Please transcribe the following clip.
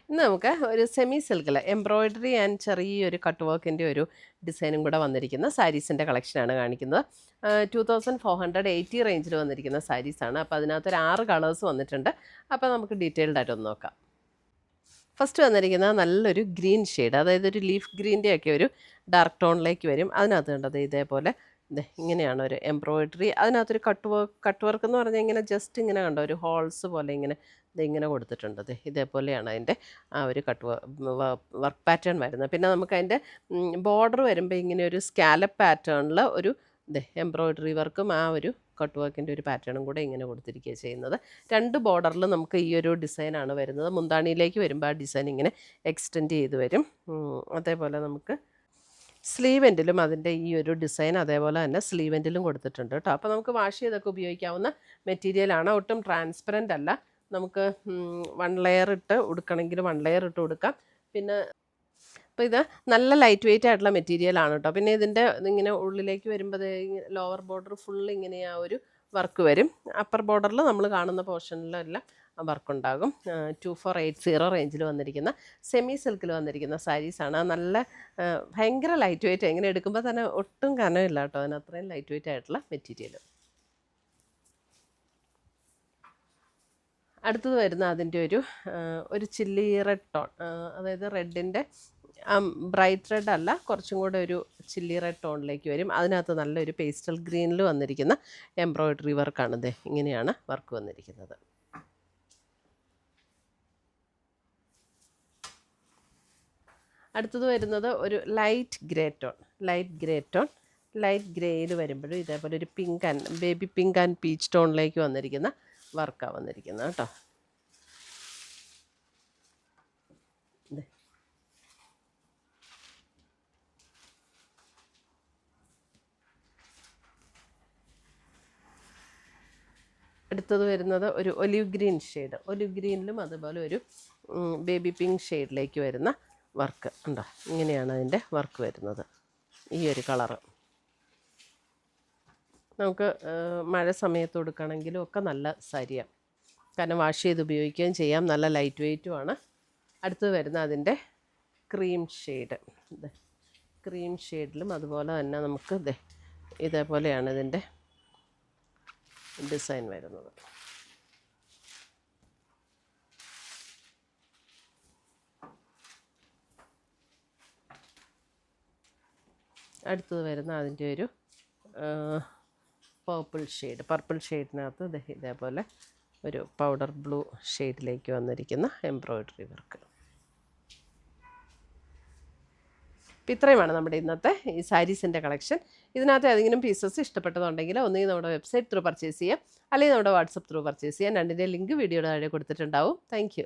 ഇന്ന് നമുക്ക് ഒരു സെമി സിൽക്കിൽ എംബ്രോയ്ഡറി ആൻഡ് ചെറിയൊരു കട്ട് വർക്കിൻ്റെ ഒരു ഡിസൈനും കൂടെ വന്നിരിക്കുന്ന സാരീസിൻ്റെ കളക്ഷനാണ് കാണിക്കുന്നത്. 2480 റേഞ്ചിൽ വന്നിരിക്കുന്ന സാരീസാണ്. അപ്പോൾ അതിനകത്തൊരു 6 കളേഴ്സ് വന്നിട്ടുണ്ട്. അപ്പോൾ നമുക്ക് ഡീറ്റെയിൽഡ് ആയിട്ടൊന്ന് നോക്കാം. ഫസ്റ്റ് വന്നിരിക്കുന്നത് നല്ലൊരു ഗ്രീൻ ഷെയ്ഡ്, അതായത് ഒരു ലീഫ് ഗ്രീൻ്റെയൊക്കെ ഒരു ഡാർക്ക് ടോണിലേക്ക് വരും. അതിനകത്ത് കണ്ടത് ഇതേപോലെ ഇങ്ങനെയാണ് ഒരു എംബ്രോയ്ഡറി. അതിനകത്തൊരു കട്ട് വർക്ക് എന്ന് പറഞ്ഞാൽ ഇങ്ങനെ ജസ്റ്റ് ഇങ്ങനെ കണ്ടോ ഒരു ഹോൾസ് പോലെ ഇങ്ങനെ കൊടുത്തിട്ടുണ്ട്. ഇതേപോലെയാണ് അതിൻ്റെ ആ ഒരു വർക്ക് പാറ്റേൺ വരുന്നത്. പിന്നെ നമുക്ക് അതിൻ്റെ ബോർഡർ വരുമ്പോൾ ഇങ്ങനെ ഒരു സ്കാലപ്പ് പാറ്റേണിൽ ഒരു എംബ്രോയ്ഡറി വർക്കും ആ ഒരു കട്ട് വർക്കിൻ്റെ ഒരു പാറ്റേണും കൂടെ ഇങ്ങനെ കൊടുത്തിരിക്കുക ചെയ്യുന്നത്. 2 ബോർഡറിൽ നമുക്ക് ഈ ഒരു ഡിസൈനാണ് വരുന്നത്. മുന്താണിയിലേക്ക് വരുമ്പോൾ ആ ഡിസൈൻ ഇങ്ങനെ എക്സ്റ്റെൻഡ് ചെയ്ത് വരും. അതേപോലെ നമുക്ക് സ്ലീവ് എൻഡിലും അതിൻ്റെ ഈ ഒരു ഡിസൈൻ അതേപോലെ തന്നെ സ്ലീവ് എൻഡിലും കൊടുത്തിട്ടുണ്ട് കേട്ടോ. അപ്പോൾ നമുക്ക് വാഷ് ചെയ്തൊക്കെ ഉപയോഗിക്കാവുന്ന മെറ്റീരിയലാണ്. ഒട്ടും ട്രാൻസ്പെറൻ്റ് അല്ല. നമുക്ക് 1 ലെയർ ഇട്ട് ഉടുക്കണമെങ്കിൽ 1 ലെയർ ഇട്ട് കൊടുക്കാം. പിന്നെ അപ്പോൾ ഇത് നല്ല ലൈറ്റ് വെയിറ്റ് ആയിട്ടുള്ള മെറ്റീരിയലാണ് കേട്ടോ. പിന്നെ ഇതിൻ്റെ ഇങ്ങനെ ഉള്ളിലേക്ക് വരുമ്പോൾ ലോവർ ബോർഡർ ഫുൾ ഇങ്ങനെ ആ ഒരു വർക്ക് വരും. അപ്പർ ബോർഡറിൽ നമ്മൾ കാണുന്ന പോർഷനിലെല്ലാം വർക്കുണ്ടാകും. 2480 റേഞ്ചിൽ വന്നിരിക്കുന്ന സെമി സിൽക്കിൽ വന്നിരിക്കുന്ന സാരീസാണ്. നല്ല ഭയങ്കര ലൈറ്റ് വെയിറ്റ്, ഇങ്ങനെ എടുക്കുമ്പോൾ തന്നെ ഒട്ടും കനമില്ല കേട്ടോ. അതിന് അത്രയും ലൈറ്റ് വെയിറ്റ് ആയിട്ടുള്ള മെറ്റീരിയൽ. അടുത്തത് വരുന്ന അതിൻ്റെ ഒരു ചില്ലി റെഡ് ടോൺ, അതായത് റെഡിൻ്റെ ബ്രൈറ്റ് റെഡ് അല്ല, കുറച്ചും കൂടെ ഒരു ചില്ലി റെഡ് ടോണിലേക്ക് വരും. അതിനകത്ത് നല്ലൊരു പേസ്റ്റൽ ഗ്രീനിൽ വന്നിരിക്കുന്ന എംബ്രോയ്ഡറി വർക്കാണ്. ഇങ്ങനെയാണ് വർക്ക് വന്നിരിക്കുന്നത്. അടുത്തത് വരുന്നത് ഒരു ലൈറ്റ് ഗ്രേയിൽ വരുമ്പോഴും ഇതേപോലെ ഒരു ബേബി പിങ്ക് ആൻഡ് പീച്ച് ടോണിലേക്ക് വന്നിരിക്കുന്ന വർക്കാണ് വന്നിരിക്കുന്നത് കേട്ടോ. അടുത്തത് വരുന്നത് ഒരു ഒലിവ് ഗ്രീൻ ഷെയ്ഡ്, ഒലിവ് ഗ്രീനിലും അതുപോലെ ഒരു ബേബി പിങ്ക് ഷെയ്ഡിലേക്ക് വരുന്ന വർക്ക് ഉണ്ടോ. ഇങ്ങനെയാണ് അതിൻ്റെ വർക്ക് വരുന്നത്. ഈ ഒരു കളറ് നമുക്ക് മഴ സമയത്ത് കൊടുക്കണമെങ്കിലും ഒക്കെ നല്ല സാരിയാണ്. കാരണം വാഷ് ചെയ്ത് ഉപയോഗിക്കുകയും ചെയ്യാം. നല്ല ലൈറ്റ് വെയ്റ്റുമാണ്. അടുത്തത് വരുന്ന അതിൻ്റെ ക്രീം ഷെയ്ഡിലും അതുപോലെ തന്നെ നമുക്ക് ഇതേപോലെയാണ് ഇതിൻ്റെ ഡിസൈൻ വരുന്നത്. അടുത്തത് വരുന്ന അതിൻ്റെ ഒരു പർപ്പിൾ ഷെയ്ഡിനകത്ത് ഇതേപോലെ ഒരു പൗഡർ ബ്ലൂ ഷെയ്ഡിലേക്ക് വന്നിരിക്കുന്ന എംബ്രോയ്ഡറി വർക്ക്. അപ്പോൾ ഇത്രയുമാണ് നമ്മുടെ ഇന്നത്തെ ഈ സാരീസിൻ്റെ കളക്ഷൻ. ഇതിനകത്ത് ഏതെങ്കിലും പീസസ് ഇഷ്ടപ്പെട്ടതുണ്ടെങ്കിൽ ഒന്നുകിൽ നമ്മുടെ വെബ്സൈറ്റ് ത്രൂ പർച്ചേസ് ചെയ്യാം, അല്ലെങ്കിൽ നമ്മുടെ വാട്സപ്പ് ത്രൂ പർച്ചേസ് ചെയ്യാം. രണ്ടിൻ്റെ ലിങ്ക് വീഡിയോയുടെ താഴെ കൊടുത്തിട്ടുണ്ടാവും. താങ്ക്